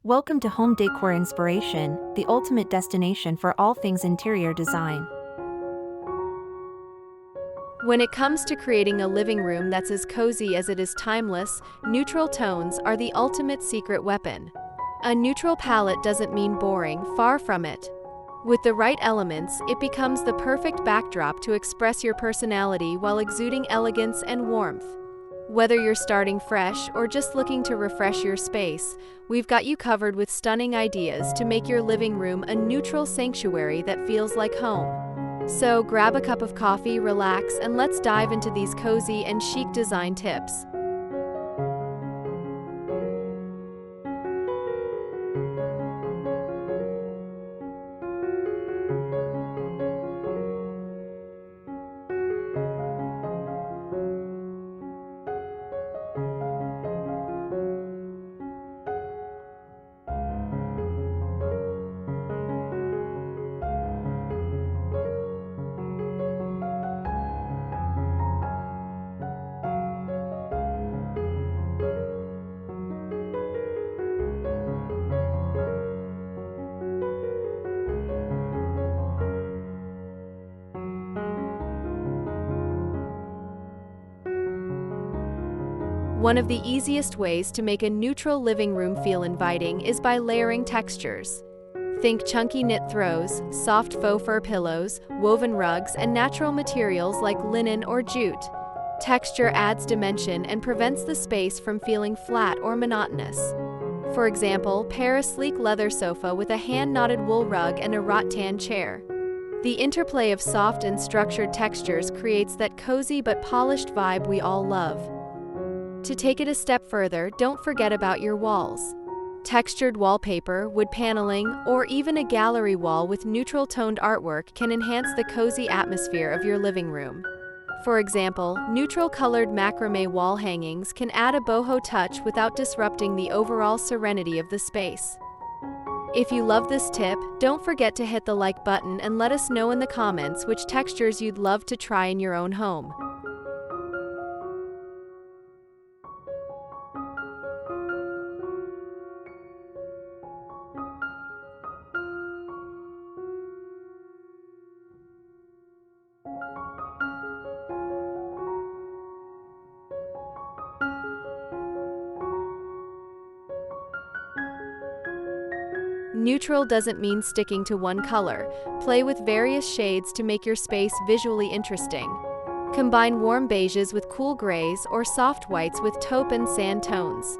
Welcome to Home Decor Inspiration, the ultimate destination for all things interior design. When it comes to creating a living room that's as cozy as it is timeless, neutral tones are the ultimate secret weapon. A neutral palette doesn't mean boring, far from it. With the right elements, it becomes the perfect backdrop to express your personality while exuding elegance and warmth. Whether you're starting fresh or just looking to refresh your space, we've got you covered with stunning ideas to make your living room a neutral sanctuary that feels like home. So grab a cup of coffee, relax, and let's dive into these cozy and chic design tips. One of the easiest ways to make a neutral living room feel inviting is by layering textures. Think chunky knit throws, soft faux fur pillows, woven rugs, and natural materials like linen or jute. Texture adds dimension and prevents the space from feeling flat or monotonous. For example, pair a sleek leather sofa with a hand-knotted wool rug and a rattan chair. The interplay of soft and structured textures creates that cozy but polished vibe we all love. To take it a step further, don't forget about your walls. Textured wallpaper, wood paneling, or even a gallery wall with neutral-toned artwork can enhance the cozy atmosphere of your living room. For example, neutral-colored macrame wall hangings can add a boho touch without disrupting the overall serenity of the space. If you love this tip, don't forget to hit the like button and let us know in the comments which textures you'd love to try in your own home. Neutral doesn't mean sticking to one color. Play with various shades to make your space visually interesting. Combine warm beiges with cool grays or soft whites with taupe and sand tones.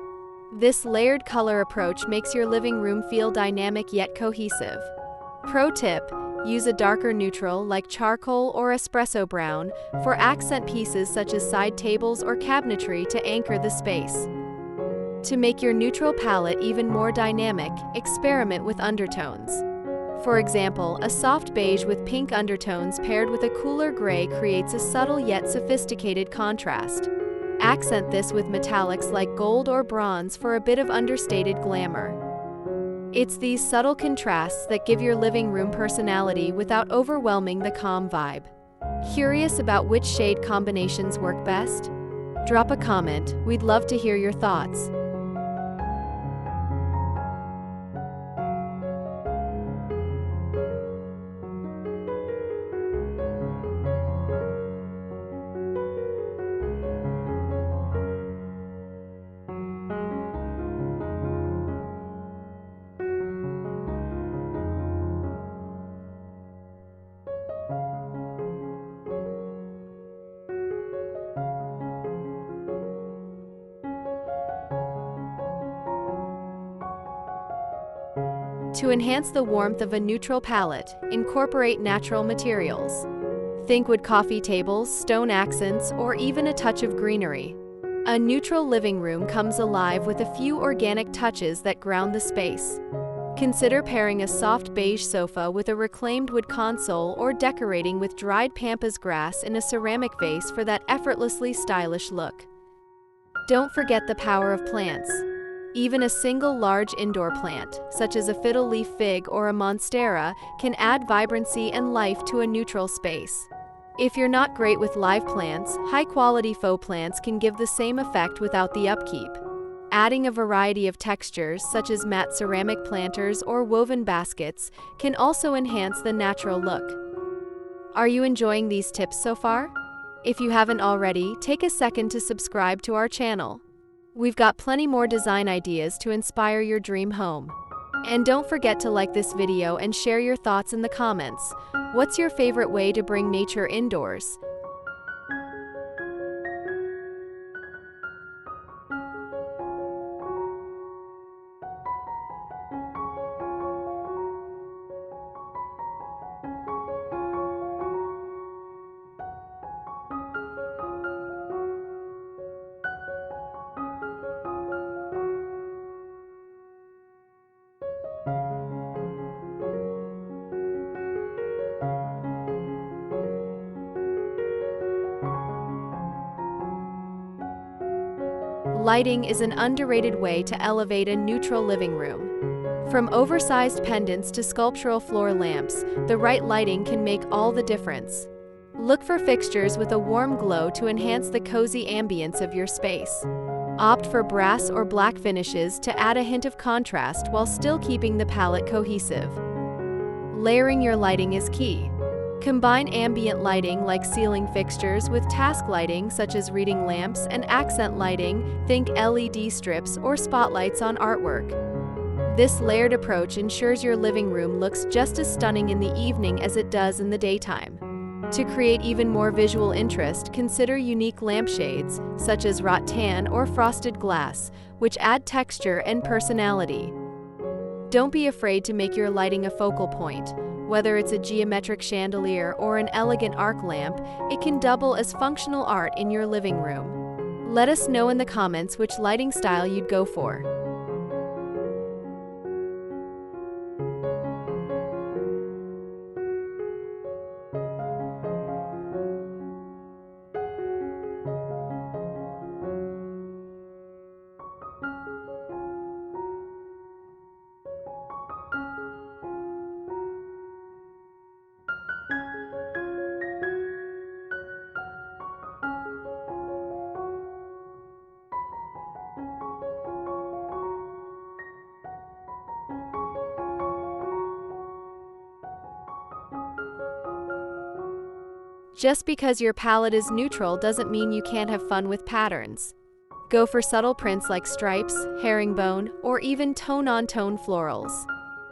This layered color approach makes your living room feel dynamic yet cohesive. Pro tip: use a darker neutral like charcoal or espresso brown for accent pieces such as side tables or cabinetry to anchor the space. To make your neutral palette even more dynamic, experiment with undertones. For example, a soft beige with pink undertones paired with a cooler gray creates a subtle yet sophisticated contrast. Accent this with metallics like gold or bronze for a bit of understated glamour. It's these subtle contrasts that give your living room personality without overwhelming the calm vibe. Curious about which shade combinations work best? Drop a comment, we'd love to hear your thoughts. To enhance the warmth of a neutral palette, incorporate natural materials. Think wood coffee tables, stone accents, or even a touch of greenery. A neutral living room comes alive with a few organic touches that ground the space. Consider pairing a soft beige sofa with a reclaimed wood console or decorating with dried pampas grass in a ceramic vase for that effortlessly stylish look. Don't forget the power of plants. Even a single large indoor plant, such as a fiddle leaf fig or a monstera, can add vibrancy and life to a neutral space. If you're not great with live plants, high-quality faux plants can give the same effect without the upkeep. Adding a variety of textures, such as matte ceramic planters or woven baskets, can also enhance the natural look. Are you enjoying these tips so far? If you haven't already, take a second to subscribe to our channel. We've got plenty more design ideas to inspire your dream home. And don't forget to like this video and share your thoughts in the comments. What's your favorite way to bring nature indoors? Lighting is an underrated way to elevate a neutral living room. From oversized pendants to sculptural floor lamps, the right lighting can make all the difference. Look for fixtures with a warm glow to enhance the cozy ambience of your space. Opt for brass or black finishes to add a hint of contrast while still keeping the palette cohesive. Layering your lighting is key. Combine ambient lighting like ceiling fixtures with task lighting such as reading lamps and accent lighting, think LED strips or spotlights on artwork. This layered approach ensures your living room looks just as stunning in the evening as it does in the daytime. To create even more visual interest, consider unique lampshades such as wrought tan or frosted glass, which add texture and personality. Don't be afraid to make your lighting a focal point. Whether it's a geometric chandelier or an elegant arc lamp, it can double as functional art in your living room. Let us know in the comments which lighting style you'd go for. Just because your palette is neutral doesn't mean you can't have fun with patterns. Go for subtle prints like stripes, herringbone, or even tone-on-tone florals.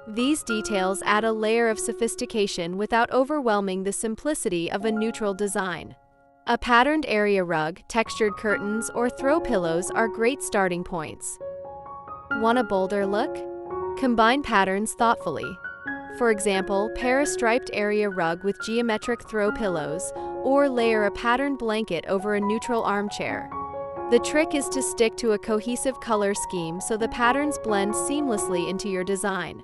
These details add a layer of sophistication without overwhelming the simplicity of a neutral design. A patterned area rug, textured curtains, or throw pillows are great starting points. Want a bolder look? Combine patterns thoughtfully. For example, pair a striped area rug with geometric throw pillows, or layer a patterned blanket over a neutral armchair. The trick is to stick to a cohesive color scheme so the patterns blend seamlessly into your design.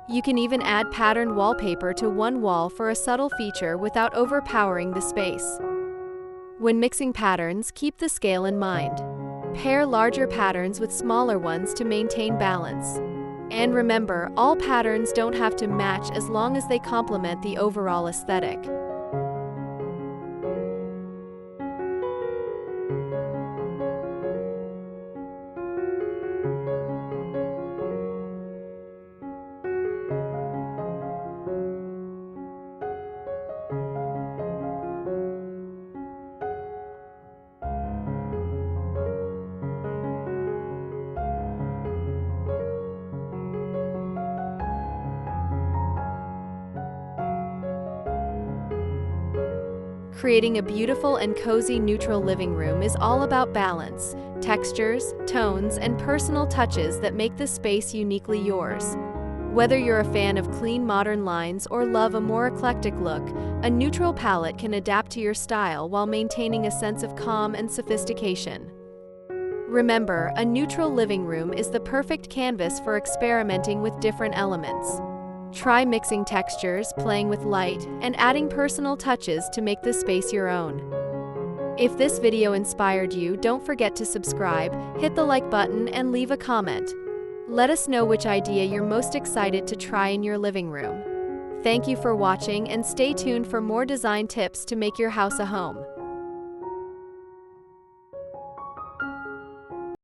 You can even add patterned wallpaper to one wall for a subtle feature without overpowering the space. When mixing patterns, keep the scale in mind. Pair larger patterns with smaller ones to maintain balance. And remember, all patterns don't have to match as long as they complement the overall aesthetic. Creating a beautiful and cozy neutral living room is all about balance, textures, tones, and personal touches that make the space uniquely yours. Whether you're a fan of clean modern lines or love a more eclectic look, a neutral palette can adapt to your style while maintaining a sense of calm and sophistication. Remember, a neutral living room is the perfect canvas for experimenting with different elements. Try mixing textures, playing with light, and adding personal touches to make the space your own. If this video inspired you, don't forget to subscribe, hit the like button, and leave a comment. Let us know which idea you're most excited to try in your living room. Thank you for watching, and stay tuned for more design tips to make your house a home.